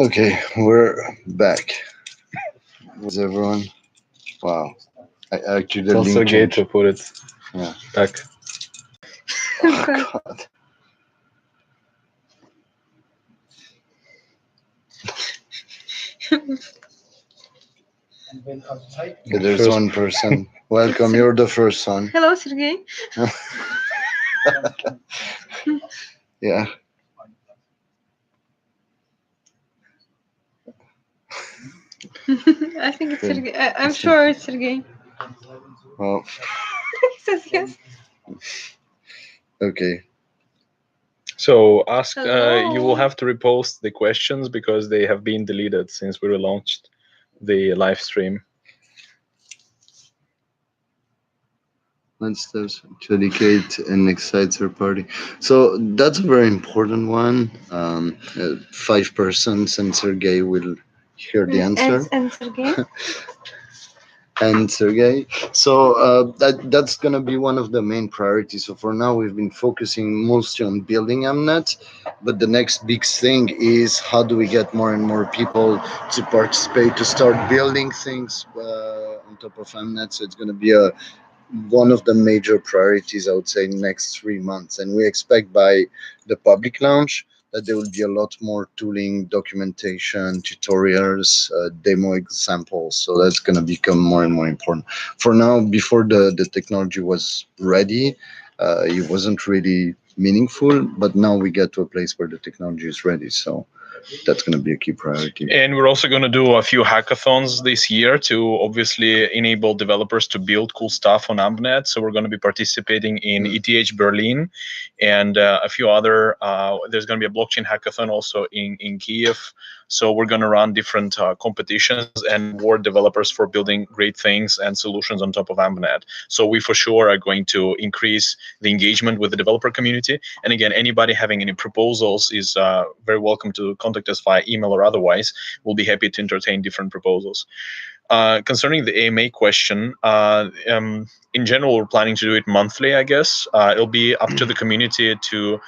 Okay, we're back. What's everyone? Wow. Actually, the Tell link Sergey changed. to put it Yeah. back. Oh, God. Okay, there's First, one person. Welcome, you're the first one. Hello, Sergey. Yeah. I think it's Good. Sergey. I'm sure it's Sergey. Well, He says yes. okay. so ask. You will Hello. have to repost the questions because they have been deleted since we relaunched the live stream. What steps to educate and excite third party? So that's a very important one. 5% and Sergey will hear the answer. And Sergey. And Sergey. So that's gonna be one of the main priorities. So for now, we've been focusing mostly on building Mnet, but the next big thing is how do we get more and more people to participate, to start building things on top of Mnet. So it's gonna be a one of the major priorities, I would say, next 3 months. And we expect by the public launch that there will be a lot more tooling, documentation, tutorials, demo examples. So that's going to become more and more important. For now, before the technology was ready, it wasn't really meaningful, but now we get to a place where the technology is ready. So that's going to be a key priority. And we're also going to do a few hackathons this year to obviously enable developers to build cool stuff on AmpNet. So we're going to be participating in ETH Berlin and a few other. There's going to be a blockchain hackathon also in Kiev. So we're going to run different competitions and reward developers for building great things and solutions on top of AmpNet. So we for sure are going to increase the engagement with the developer community. And again, anybody having any proposals is very welcome to contact us via email or otherwise. We'll be happy to entertain different proposals. Concerning the AMA question, in general, we're planning to do it monthly, I guess. It'll be up to the community to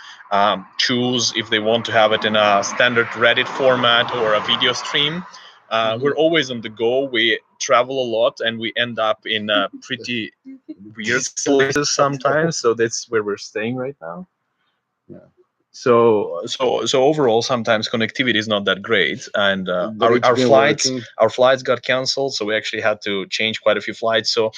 choose if they want to have it in a standard Reddit format or a video stream. We're always on the go. We travel a lot and we end up in pretty weird places sometimes. So that's where we're staying right now. Yeah. So overall, sometimes connectivity is not that great, and But it's our been flights working. got canceled, so we actually had to change quite a few flights. So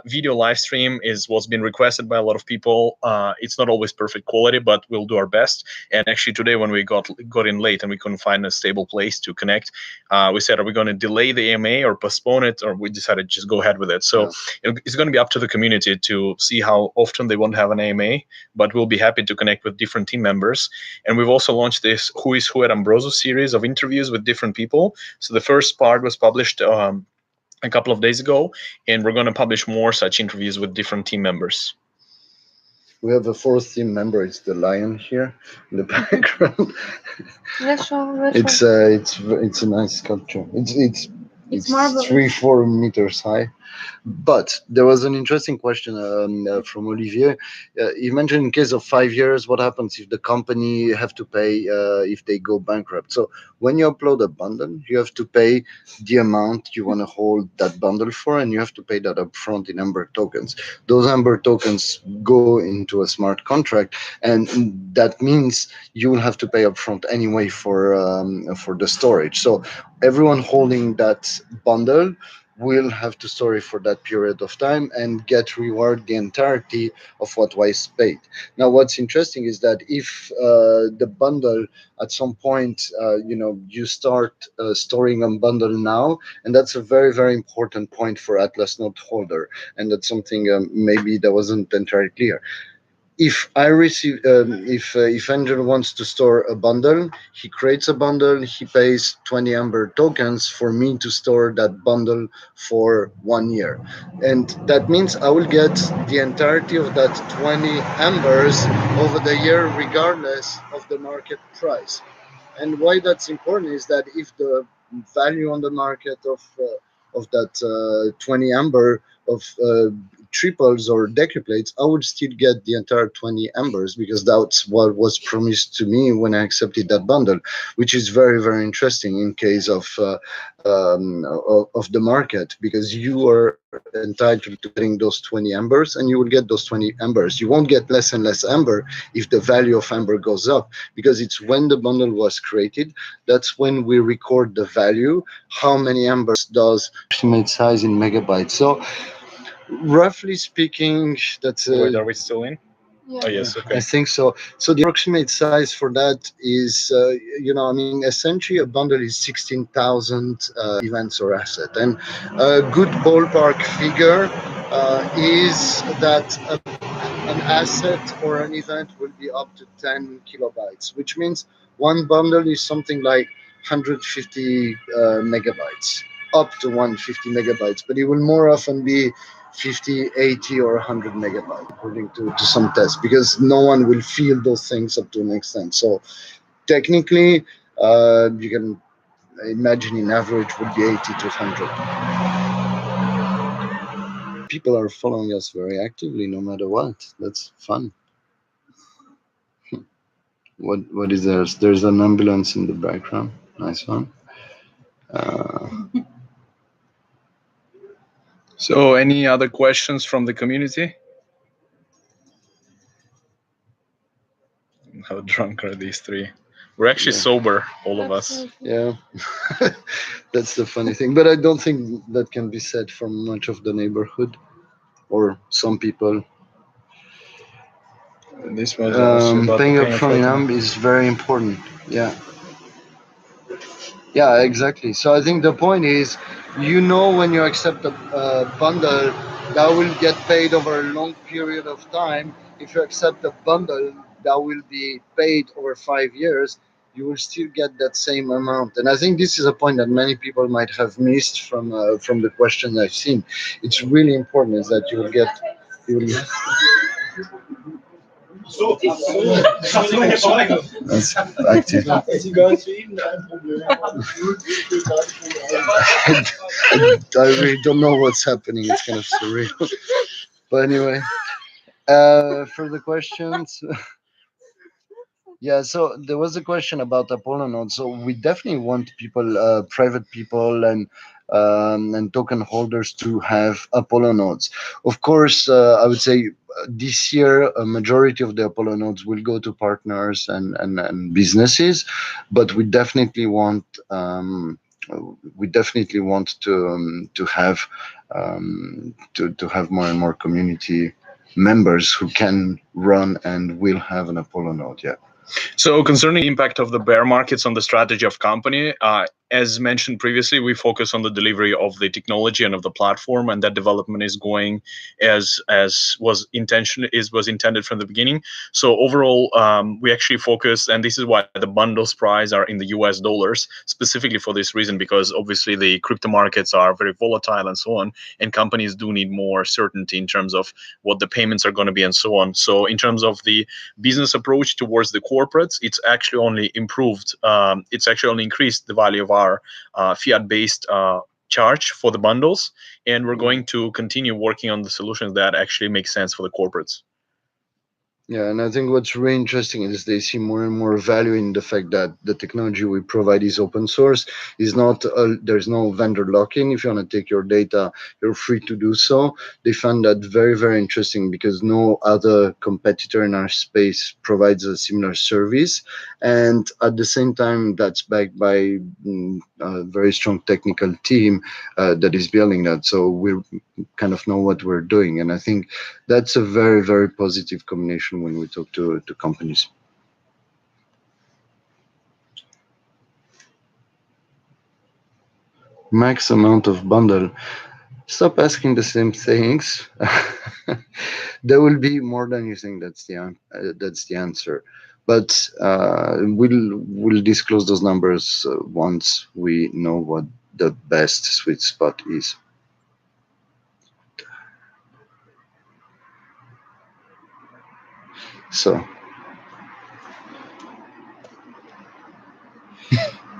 video live stream is what's been requested by a lot of people. It's not always perfect quality, but we'll do our best. And actually today, when we got in late and we couldn't find a stable place to connect, we said, are we going to delay the AMA or postpone it, or we decided to just go ahead with it. So it's going to be up to the community to see how often they want to have an AMA, but we'll be happy to connect with different team members. And we've also launched this Who is Who at Ambrosus series of interviews with different people. So the first part was published a couple of days ago, and we're going to publish more such interviews with different team members. We have a fourth team member. It's the lion here in the background. It's a nice sculpture. It's marvelous. 3-4 meters high. But there was an interesting question from Olivier. He mentioned in case of 5 years, what happens if the company have to pay if they go bankrupt? So when you upload a bundle, you have to pay the amount you want to hold that bundle for, and you have to pay that upfront in Amber tokens. Those Amber tokens go into a smart contract, and that means you will have to pay upfront anyway for the storage. So everyone holding that bundle will have to store it for that period of time and get reward the entirety of what was paid. Now, what's interesting is that if the bundle at some point, you start storing a bundle now, and that's a very, very important point for Atlas node holder, and that's something maybe that wasn't entirely clear. If I receive, if Angel wants to store a bundle, he creates a bundle. He pays 20 Amber tokens for me to store that bundle for 1 year, and that means I will get the entirety of that 20 Ambers over the year, regardless of the market price. And why that's important is that if the value on the market of that 20 Amber of triples or decuplates, I would still get the entire 20 embers because that's what was promised to me when I accepted that bundle, which is very, very interesting in case of the market, because you are entitled to getting those 20 embers and you will get those 20 embers. You won't get less and less amber if the value of amber goes up, because it's when the bundle was created, that's when we record the value, how many ambers does approximate size in megabytes. So roughly speaking, that's Wait, are we still in? Oh, yes, okay. I think so. So the approximate size for that is, I mean, essentially a bundle is 16,000 events or asset. And a good ballpark figure is that an asset or an event will be up to 10 kilobytes, which means one bundle is something like 150 megabytes, up to 150 megabytes, but it will more often be 50, 80, or 100 megabytes, according to some tests, because no one will feel those things up to an extent. So technically, you can imagine in average would be 80 to 100. People are following us very actively, no matter what. That's fun. What is there? There's an ambulance in the background. Nice one. So, any other questions from the community? How drunk are these three? We're actually sober, all of us. Yeah, that's the funny thing. But I don't think that can be said for much of the neighborhood or some people. This was also about paying the up front in AMB is very important. Yeah. Yeah, exactly. So I think the point is, when you accept a bundle, that will get paid over a long period of time. If you accept a bundle that will be paid over 5 years, you will still get that same amount. And I think this is a point that many people might have missed from the question I've seen. It's really important is that you will That's active. I really don't know what's happening. It's kind of surreal. But anyway, for the questions. Yeah, so there was a question about Apollo nodes. So we definitely want people, private people, and token holders to have Apollo nodes. Of course, I would say this year a majority of the Apollo nodes will go to partners and businesses, but we definitely want to have to have more and more community members who can run and will have an Apollo node. Yeah. So concerning the impact of the bear markets on the strategy of company, as mentioned previously, we focus on the delivery of the technology and of the platform, and that development is going as was intended from the beginning. So overall, we actually focus, and this is why the bundles price are in the US dollars, specifically for this reason, because obviously the crypto markets are very volatile and so on, and companies do need more certainty in terms of what the payments are going to be and so on. So in terms of the business approach towards the corporates, it's actually only improved. It's actually only increased the value of our fiat-based charge for the bundles, and we're going to continue working on the solutions that actually make sense for the corporates. Yeah, and I think what's really interesting is they see more and more value in the fact that the technology we provide is open source. Is not there's no vendor lock-in. If you want to take your data, you're free to do so. They found that very, very interesting because no other competitor in our space provides a similar service, and at the same time, that's backed by a very strong technical team that is building that. So we kind of know what we're doing, and I think that's a very, very positive combination when we talk to companies. Max amount of bundle. Stop asking the same things. There will be more than you think. That's the answer. But we'll disclose those numbers once we know what the best sweet spot is. So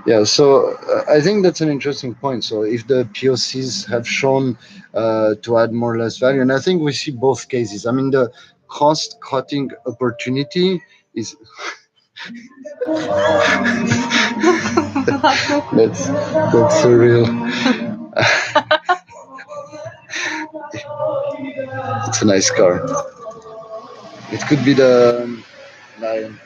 Yeah, so I think that's an interesting point. So if the POCs have shown to add more or less value, and I think we see both cases. I mean, the cost cutting opportunity is that's surreal. It's a nice car. It could be the Lion.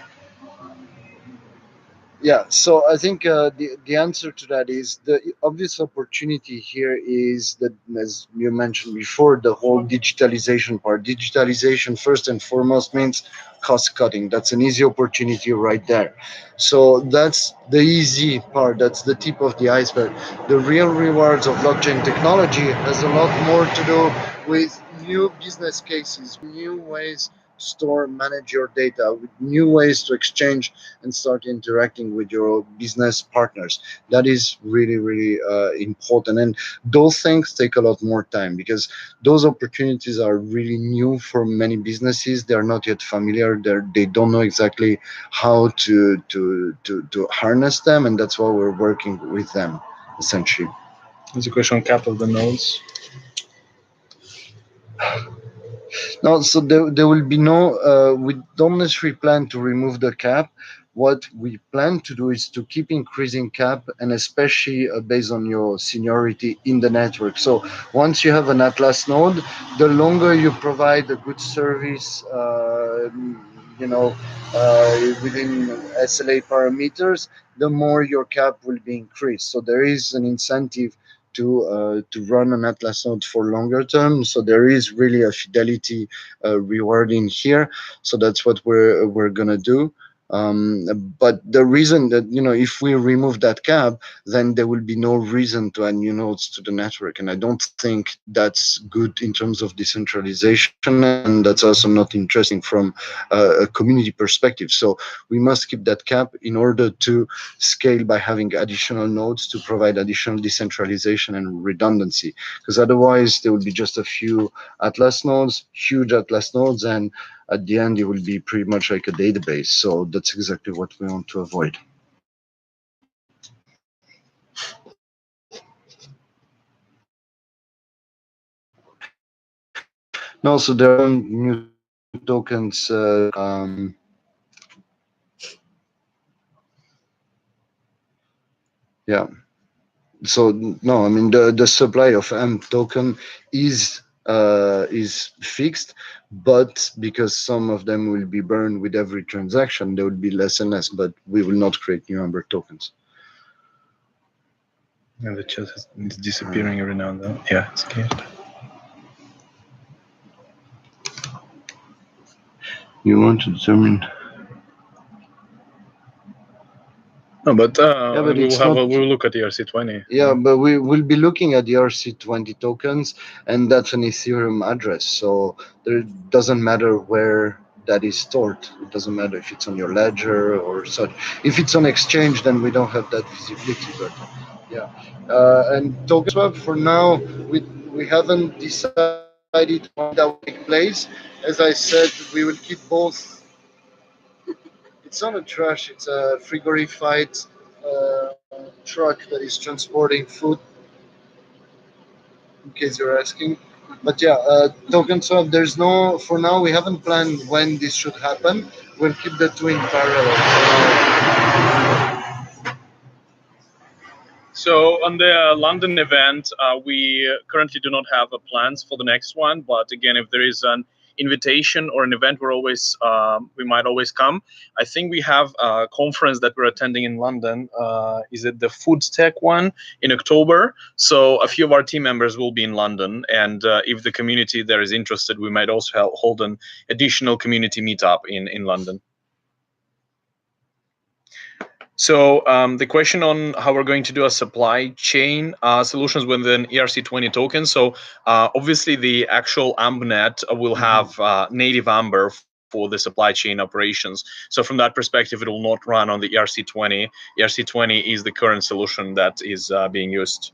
Yeah, so I think the answer to that is the obvious opportunity here is that, as you mentioned before, the whole digitalization part. Digitalization, first and foremost, means cost cutting. That's an easy opportunity right there. So that's the easy part. That's the tip of the iceberg. The real rewards of blockchain technology has a lot more to do with new business cases, new ways to store, manage your data, with new ways to exchange and start interacting with your business partners. That is really, really important. And those things take a lot more time because those opportunities are really new for many businesses. They're not yet familiar. They don't know exactly how to harness them. And that's why we're working with them, essentially. There's a question on cap of the nodes. No, so there will be no, we don't necessarily plan to remove the cap. What we plan to do is to keep increasing cap, and especially based on your seniority in the network. So once you have an Atlas node, the longer you provide a good service, you know, within SLA parameters, the more your cap will be increased. So there is an incentive to run an Atlas node for longer term. So there is really a fidelity reward in here. So that's what we're gonna do. But the reason that, if we remove that cap, then there will be no reason to add new nodes to the network, and I don't think that's good in terms of decentralization, and that's also not interesting from a community perspective. So we must keep that cap in order to scale by having additional nodes to provide additional decentralization and redundancy, because otherwise there will be just a few Atlas nodes, huge Atlas nodes, and at the end it will be pretty much like a database. So that's exactly what we want to avoid. No, so there are new tokens. Yeah. So no, I mean the supply of AMP token is fixed, but because some of them will be burned with every transaction, there will be less and less. But we will not create new Amber tokens. And the chat is disappearing every now and then. Yeah, it's scared. You want to determine? No, but, Yeah, but we will it's have not. we will look at the ERC20. Yeah, but we will be looking at the RC20 tokens, and that's an Ethereum address. So there doesn't matter where that is stored. It doesn't matter if it's on your ledger or such. If it's on exchange, then we don't have that visibility. But yeah, and token swap for now, we haven't decided when that will take place. As I said, we will keep both. It's not a trash. It's a frigorified truck that is transporting food, in case you're asking. But yeah, token swap, there's no, for now, we haven't planned when this should happen. We'll keep the two in parallel. So on the London event, we currently do not have plans for the next one. But again, if there is an invitation or an event, we might always come. I think we have a conference that we're attending in London. Is it the Food Tech one in October? So a few of our team members will be in London, and if the community there is interested, we might also hold an additional community meetup in London. So the question on how we're going to do a supply chain solutions within ERC20 tokens. So obviously the actual AmbNet will have native Amber for the supply chain operations. So from that perspective, it will not run on the ERC20. ERC20 is the current solution that is being used.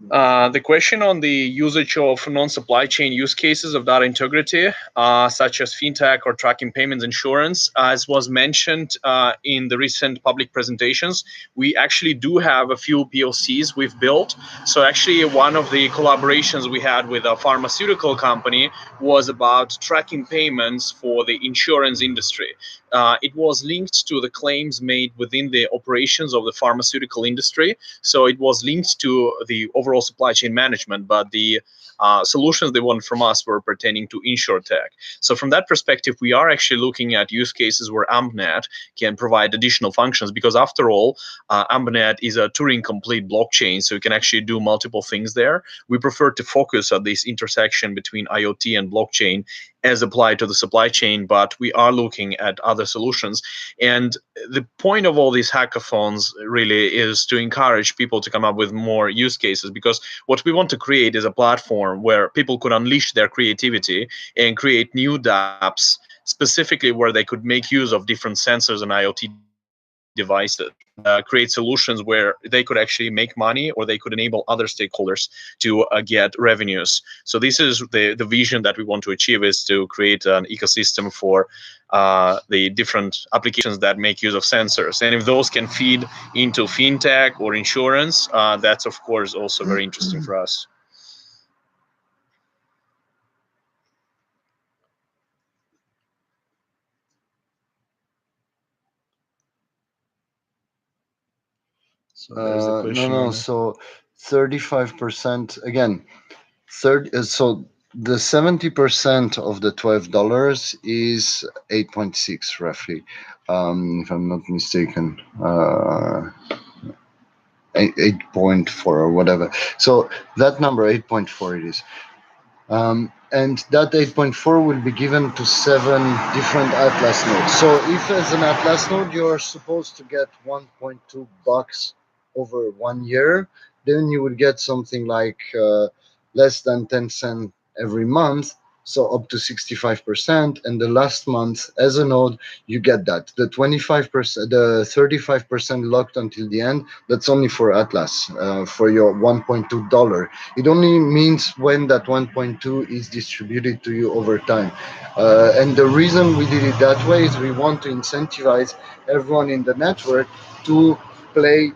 The question on the usage of non-supply chain use cases of data integrity, such as fintech or tracking payments insurance, as was mentioned in the recent public presentations, we actually do have a few POCs we've built. So actually, one of the collaborations we had with a pharmaceutical company was about tracking payments for the insurance industry. It was linked to the claims made within the operations of the pharmaceutical industry. So it was linked to the overall supply chain management, but the solutions they want from us were pertaining to insurtech. So from that perspective, we are actually looking at use cases where AmpNet can provide additional functions, because after all, AmpNet is a Turing complete blockchain, so you can actually do multiple things there. We prefer to focus on this intersection between IoT and blockchain as applied to the supply chain, but we are looking at other solutions. And the point of all these hackathons really is to encourage people to come up with more use cases, because what we want to create is a platform where people could unleash their creativity and create new dApps specifically where they could make use of different sensors and IoT devices and create solutions where they could actually make money, or they could enable other stakeholders to get revenues. So this is the vision that we want to achieve, is to create an ecosystem for the different applications that make use of sensors. And if those can feed into fintech or insurance, that's of course also very interesting for us. So no. So 35% again. So the 70% of the $12 is 8.6 roughly, if I'm not mistaken. 8.4 or whatever. So that number 8.4 it is. And that 8.4 will be given to 7 different Atlas nodes. So if as an Atlas node you're supposed to get 1.2 bucks over 1 year, then you would get something like less than 10 cents every month, so up to 65%. And the last month as a node, you get that. The 25%, the 35% locked until the end, that's only for Atlas, for your $1.2. It only means when that 1.2 is distributed to you over time. And the reason we did it that way is we want to incentivize everyone in the network to play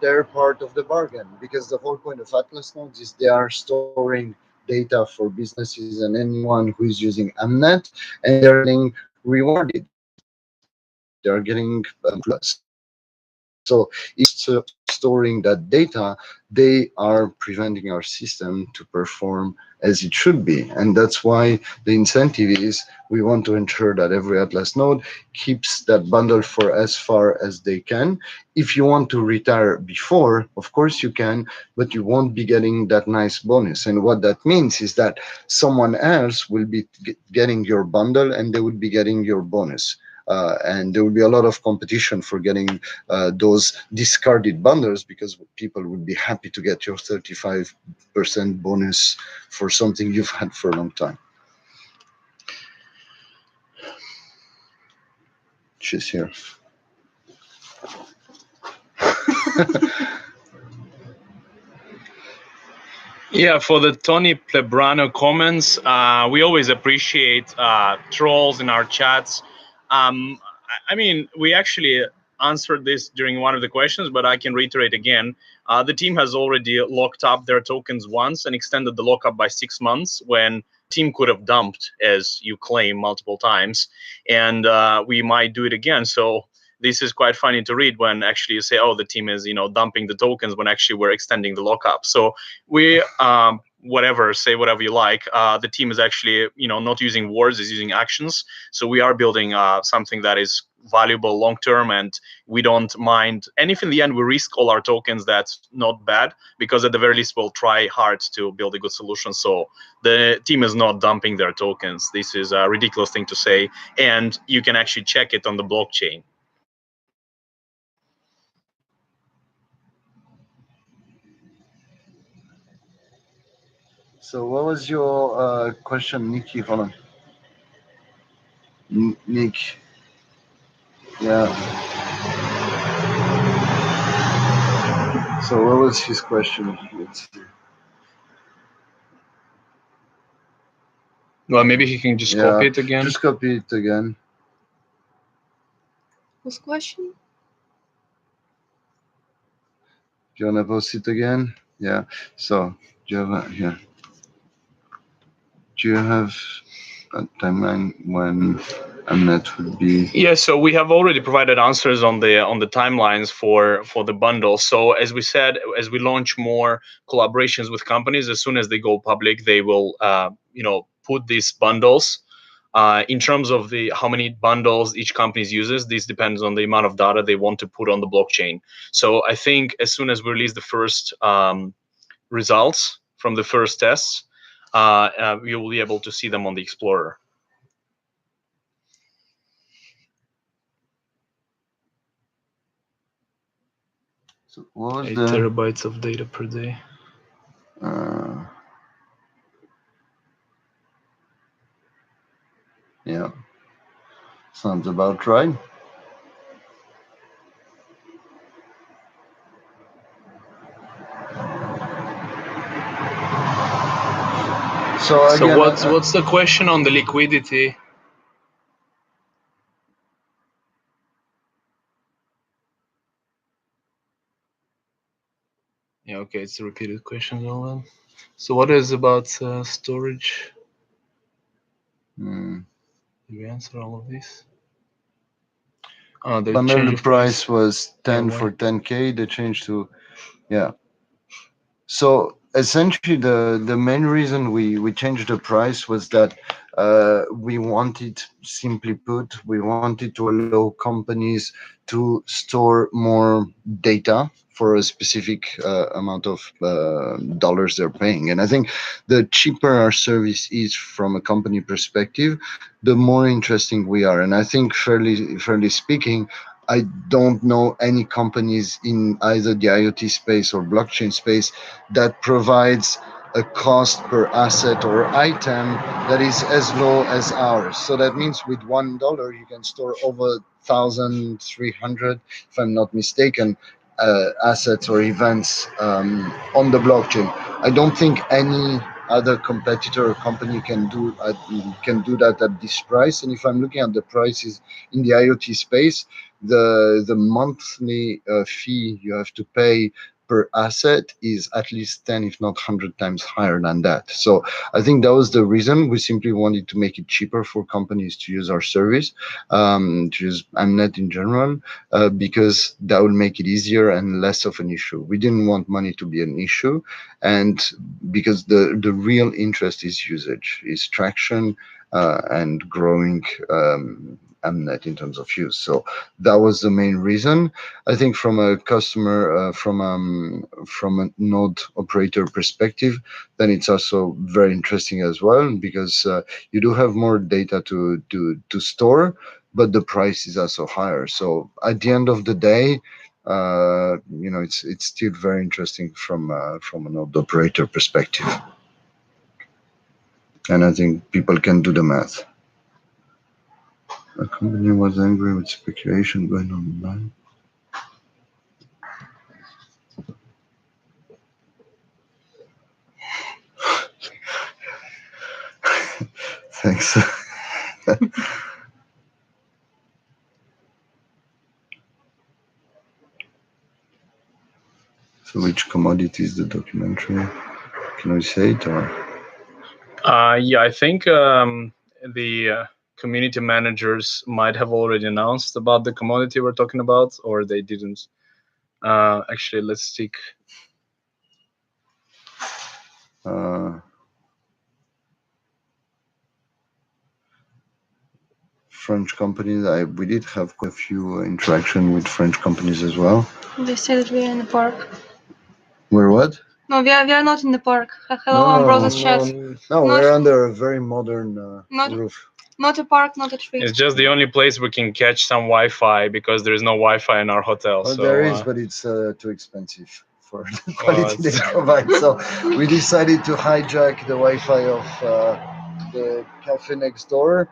their part of the bargain, because the whole point of Atlas nodes is they are storing data for businesses and anyone who is using Amnet, and they're getting rewarded. They're getting plus. So storing that data, they are preventing our system to perform as it should be. And that's why the incentive is we want to ensure that every Atlas node keeps that bundle for as far as they can. If you want to retire before, of course you can, but you won't be getting that nice bonus. And what that means is that someone else will be getting your bundle and they will be getting your bonus. And there will be a lot of competition for getting those discarded bundles, because people would be happy to get your 35% bonus for something you've had for a long time. She's here. Yeah, for the Tony Plebrano comments, we always appreciate trolls in our chats. I mean, we actually answered this during one of the questions, but I can reiterate again. The team has already locked up their tokens once and extended the lockup by 6 months, when team could have dumped, as you claim, multiple times. And we might do it again. So this is quite funny to read when actually you say, oh, the team is, dumping the tokens, when actually we're extending the lockup. So we, say whatever you like. The team is actually, not using words, is using actions. So we are building something that is valuable long term, and we don't mind. And if in the end we risk all our tokens, that's not bad, because at the very least we'll try hard to build a good solution. So the team is not dumping their tokens. This is a ridiculous thing to say, and you can actually check it on the blockchain. So what was your question, Nikki? Hold on. Nick. Yeah. So what was his question? Let's see. Well, maybe he can just copy it again. Just copy it again. Whose question? Do you want to post it again? Yeah. So do you have here? Do you have a timeline when Mnet would be? Yeah, so we have already provided answers on the timelines for the bundle. So as we said, as we launch more collaborations with companies, as soon as they go public, they will put these bundles. In terms of the how many bundles each company uses, this depends on the amount of data they want to put on the blockchain. So I think as soon as we release the first results from the first tests, we will be able to see them on the Explorer. So what was 8 the terabytes of data per day. Yeah, sounds about right. So again, what's the question on the liquidity? Yeah, okay, it's a repeated question, Nolan. So what is about storage? Did we answer all of this? The bundle price was 10 Yeah, for 10K. They changed to, yeah. So essentially, the main reason we changed the price was that we wanted, simply put, we wanted to allow companies to store more data for a specific amount of dollars they're paying. And I think the cheaper our service is from a company perspective, the more interesting we are. And I think fairly speaking, I don't know any companies in either the IoT space or blockchain space that provides a cost per asset or item that is as low as ours. So that means with $1 you can store over 1,300, if I'm not mistaken, assets or events on the blockchain. I don't think any other competitor or company can do that at this price. And if I'm looking at the prices in the IoT space, the monthly fee you have to pay per asset is at least 10, if not 100 times higher than that. So I think that was the reason. We simply wanted to make it cheaper for companies to use our service, to use Mnet in general, because that will make it easier and less of an issue. We didn't want money to be an issue, and because the real interest is usage, is traction, and growing Mnet in terms of use. So that was the main reason. I think from a customer, from a node operator perspective, then it's also very interesting as well, because you do have more data to store, but the price is also higher. So at the end of the day, it's still very interesting from a node operator perspective. And I think people can do the math. A company was angry with speculation going on online. Thanks. So which commodity is the documentary? Can we say it or? Yeah, I think the community managers might have already announced about the commodity we're talking about, or they didn't. Actually, let's stick. French companies. We did have quite a few interaction with French companies as well. They said that we are in the park. We're what? No, we are not in the park. Hello, Ambrosus chat. No, we're under a very modern roof. Not a park, not a tree. It's just the only place we can catch some Wi-Fi, because there is no Wi-Fi in our hotel. Well, so there is, but it's too expensive for the quality they provide. So we decided to hijack the Wi-Fi of the cafe next door,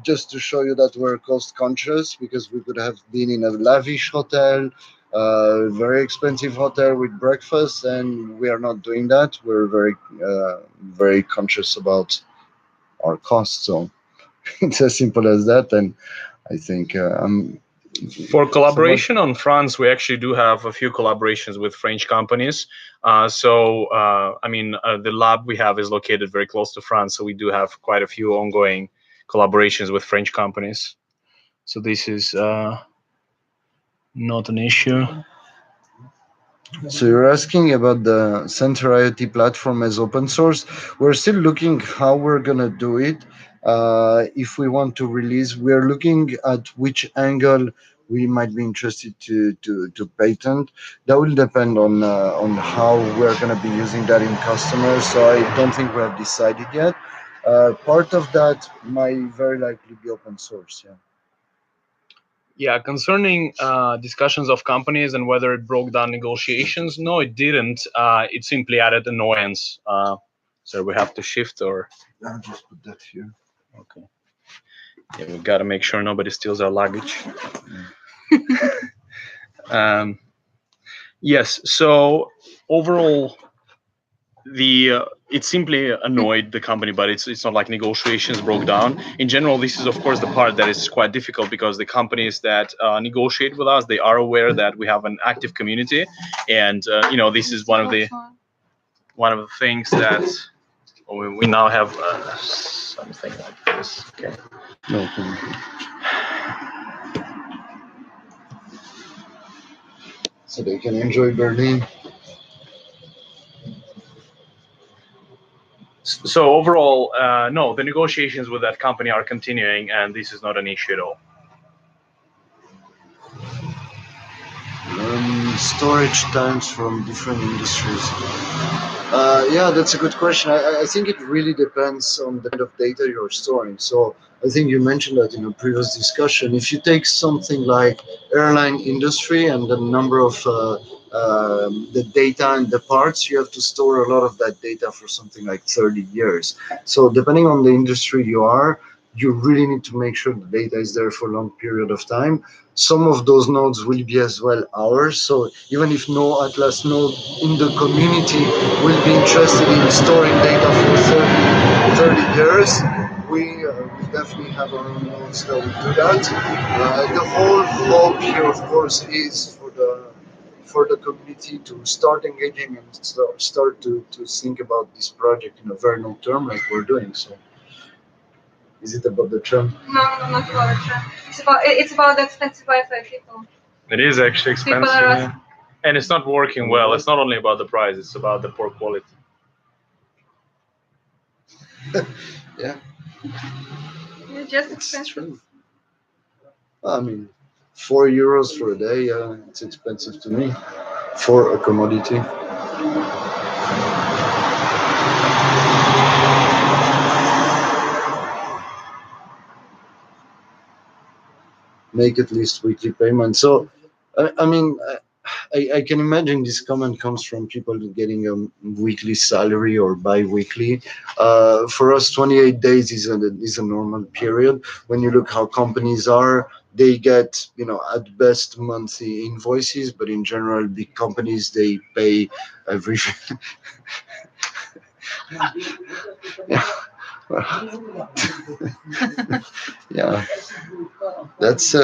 just to show you that we're cost conscious, because we could have been in a lavish hotel Very expensive hotel with breakfast, and we are not doing that. We're very conscious about our costs. So it's as simple as that. And I think For collaboration on France, we actually do have a few collaborations with French companies. The lab we have is located very close to France, so we do have quite a few ongoing collaborations with French companies. So this is not an issue. So you're asking about the Center IoT platform as open source. We're still looking how we're gonna do it. If we want to release, we're looking at which angle we might be interested to patent. That will depend on how we're gonna be using that in customers. So I don't think we have decided yet. Part of that might very likely be open source. Yeah. Yeah, concerning discussions of companies and whether it broke down negotiations, no, it didn't. It simply added annoyance. So we have to shift, or I'll just put that here. okay. Yeah, we got to make sure nobody steals our luggage. Yes. So overall, it simply annoyed the company, but it's not like negotiations broke down. In general, this is of course the part that is quite difficult, because the companies that negotiate with us, they are aware that we have an active community, and this is one of the things that we now have something like this. Okay. No, thank you. So they can enjoy Berlin. So overall, no, the negotiations with that company are continuing, and this is not an issue at all. Storage times from different industries. Yeah, that's a good question. I think it really depends on the kind of data you're storing. So I think you mentioned that in a previous discussion. If you take something like airline industry and the number of the data and the parts, you have to store a lot of that data for something like 30 years. So depending on the industry you are, you really need to make sure the data is there for a long period of time. Some of those nodes will be as well ours. So even if no Atlas node in the community will be interested in storing data for 30 years, we definitely have our own nodes that will do that. The whole hope here, of course, is for the community to start engaging and start to think about this project in a very long term, like we're doing. So. Is it about the tram? No, not about the tram. It's about the expensive Wi-Fi, people. It is actually expensive, yeah. And it's not working well. It's not only about the price; it's about the poor quality. Yeah. It's just expensive. I mean, €4 for a day. It's expensive to me for a commodity. Make at least weekly payment. So, I mean, I can imagine this comment comes from people getting a weekly salary or bi-weekly. For us, 28 days is a normal period. When you look how companies are, they get, at best monthly invoices, but in general, big companies, they pay every. Yeah. Yeah, that's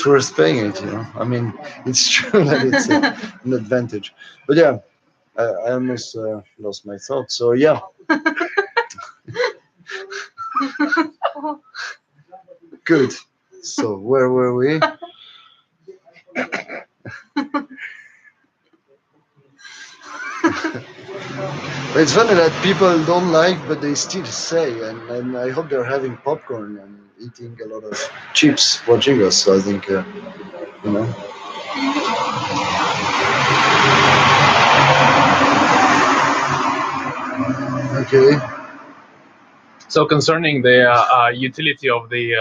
worth paying it. I mean, it's true that it's an advantage, but yeah, I almost lost my thought. So yeah, good. So where were we? It's funny that people don't like, but they still say, and I hope they're having popcorn and eating a lot of chips watching us. So I think, you know. Okay. So concerning the utility of the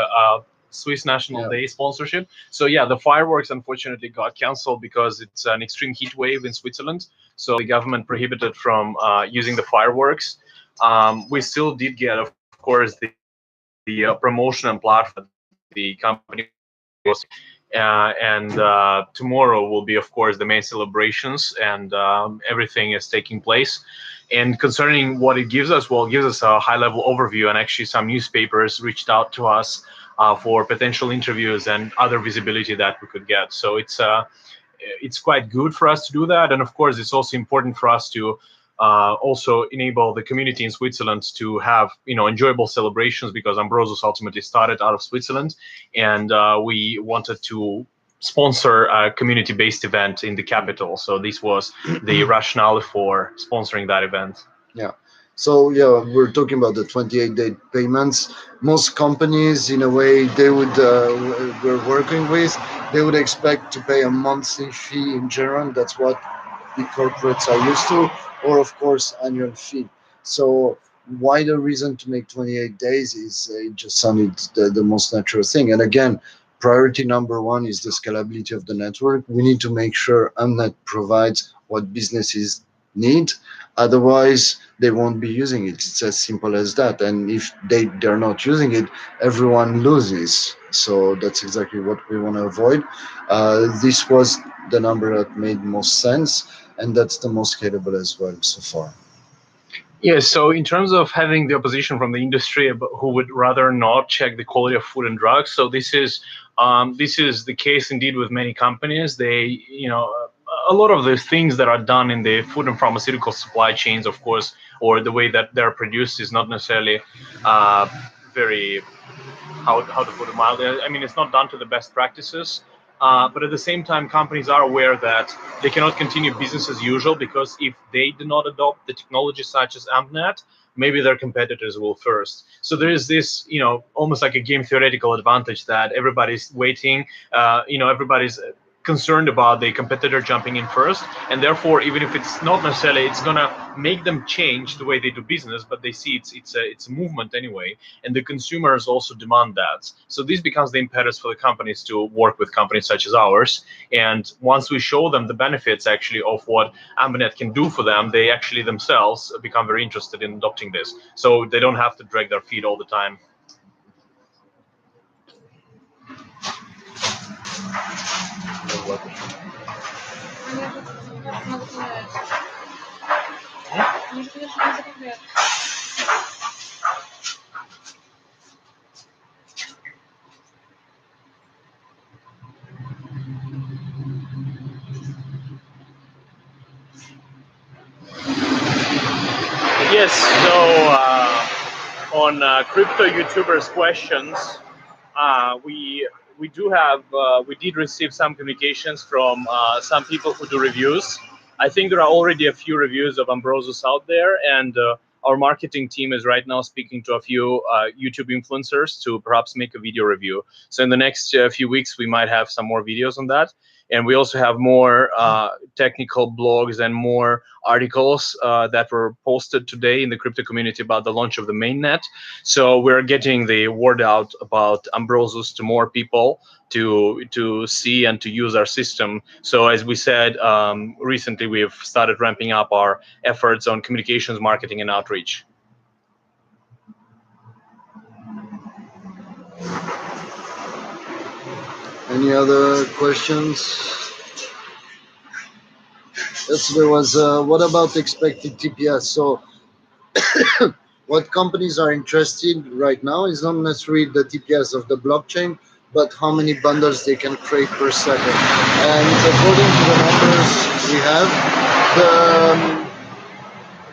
Swiss National Day sponsorship, so yeah, the fireworks unfortunately got cancelled because it's an extreme heat wave in Switzerland. So the government prohibited from using the fireworks. We still did get, of course, the promotion and platform the company was. and tomorrow will be, of course, the main celebrations, and everything is taking place. And concerning what it gives us, well, it gives us a high-level overview, and actually some newspapers reached out to us for potential interviews and other visibility that we could get. So it's quite good for us to do that, and of course, it's also important for us to also enable the community in Switzerland to have enjoyable celebrations, because Ambrosus ultimately started out of Switzerland, and we wanted to sponsor a community-based event in the capital. So this was the rationale for sponsoring that event. Yeah. So yeah, we're talking about the 28-day payments. Most companies, in a way, they would we're working with, they would expect to pay a monthly fee in general. That's what big corporates are used to, or of course annual fee. So why the reason to make 28 days is it just sounded the most natural thing. And again, priority number one is the scalability of the network. We need to make sure Amnet provides what businesses need. Otherwise, they won't be using it. It's as simple as that. And if they're not using it, everyone loses. So that's exactly what we want to avoid. This was the number that made most sense, and that's the most scalable as well so far. Yeah, so in terms of having the opposition from the industry who would rather not check the quality of food and drugs, so this is the case indeed with many companies. They, a lot of the things that are done in the food and pharmaceutical supply chains, of course, or the way that they're produced is not necessarily very, how to put it mildly. I mean, it's not done to the best practices. But at the same time, companies are aware that they cannot continue business as usual, because if they do not adopt the technology such as AmpNet, maybe their competitors will first. So there is this, almost like a game theoretical advantage that everybody's waiting, everybody's concerned about the competitor jumping in first, and therefore, even if it's not necessarily, it's gonna make them change the way they do business, but they see it's a movement anyway, and the consumers also demand that. So this becomes the impetus for the companies to work with companies such as ours. And once we show them the benefits actually of what AmberNet can do for them, they actually themselves become very interested in adopting this. So they don't have to drag their feet all the time. Yes, so on crypto YouTubers questions, we did receive some communications from some people who do reviews. I think there are already a few reviews of Ambrosus out there, and our marketing team is right now speaking to a few YouTube influencers to perhaps make a video review. So in the next few weeks, we might have some more videos on that. And we also have more technical blogs and more articles that were posted today in the crypto community about the launch of the mainnet. So we're getting the word out about Ambrosus to more people to see and to use our system. So as we said, recently we've started ramping up our efforts on communications, marketing, and outreach. Any other questions? Yes, there was. What about expected TPS? So, what companies are interested right now is not necessarily the TPS of the blockchain, but how many bundles they can create per second. And according to the numbers we have,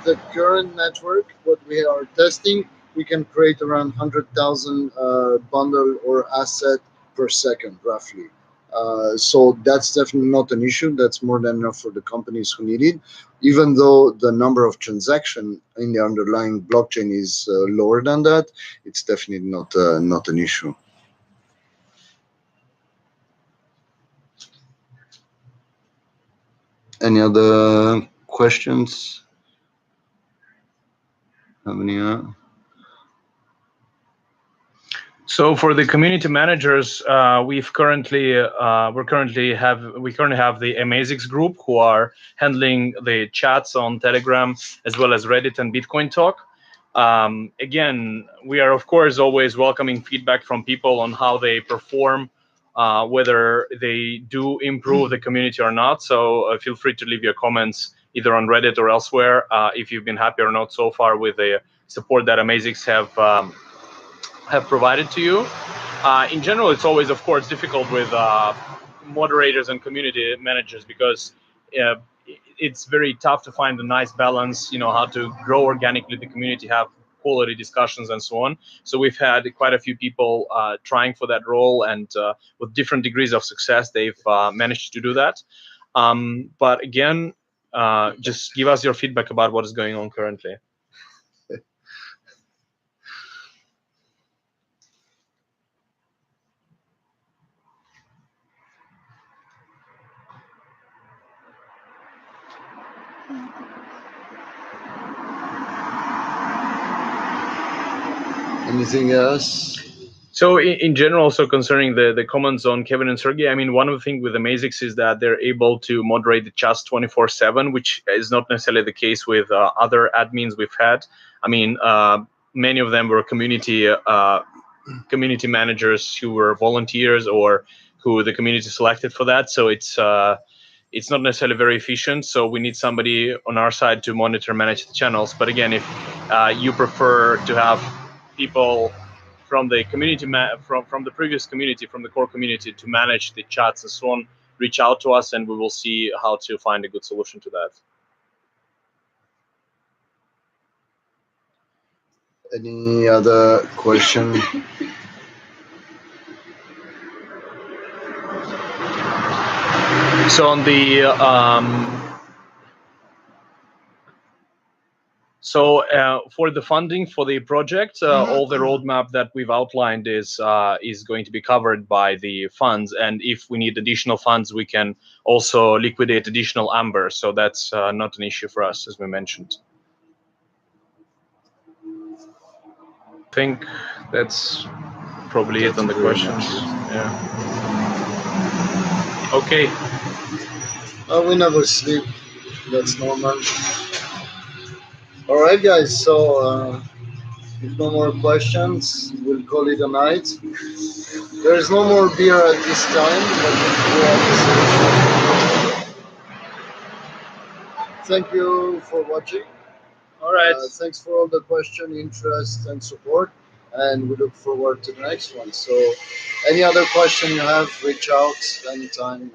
the current network, what we are testing, we can create around 100,000 bundle or asset per second, roughly. So that's definitely not an issue. That's more than enough for the companies who need it. Even though the number of transactions in the underlying blockchain is lower than that, it's definitely not an issue. Any other questions? Have any? So for the community managers, we currently have the Amazix group who are handling the chats on Telegram as well as Reddit and Bitcoin Talk. Again, we are of course always welcoming feedback from people on how they perform whether they do improve the community or not. So feel free to leave your comments either on Reddit or elsewhere if you've been happy or not so far with the support that Amazix have provided to you. In general, it's always, of course, difficult with moderators and community managers because it's very tough to find a nice balance, how to grow organically the community, have quality discussions and so on. So we've had quite a few people trying for that role, and with different degrees of success, they've managed to do that. But again, just give us your feedback about what is going on currently. Anything else? So in general, so concerning the comments on Kevin and Sergey, I mean, one of the things with Amazix is that they're able to moderate the chats 24/7, which is not necessarily the case with other admins we've had. I mean, many of them were community managers who were volunteers or who the community selected for that. So it's not necessarily very efficient. So we need somebody on our side to monitor and manage the channels. But again, if you prefer to have people from the community, from the previous community, from the core community to manage the chats and so on, reach out to us and we will see how to find a good solution to that. Any other question? So on the for the funding for the project, all the roadmap that we've outlined is going to be covered by the funds. And if we need additional funds, we can also liquidate additional Amber. So that's not an issue for us, as we mentioned. I think that's probably it on the questions. Yeah. Okay. We never sleep. That's normal. All right, guys. So if no more questions, we'll call it a night. There's no more beer at this time, but thank you for watching. All right. Thanks for all the question, interest, and support. And we look forward to the next one. So, any other question you have, reach out anytime.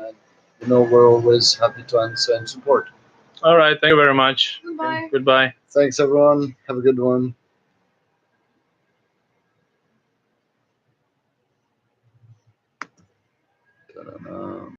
And we're always happy to answer and support. All right. Thank you very much. Bye. Goodbye. Thanks, everyone. Have a good one. Ta-da.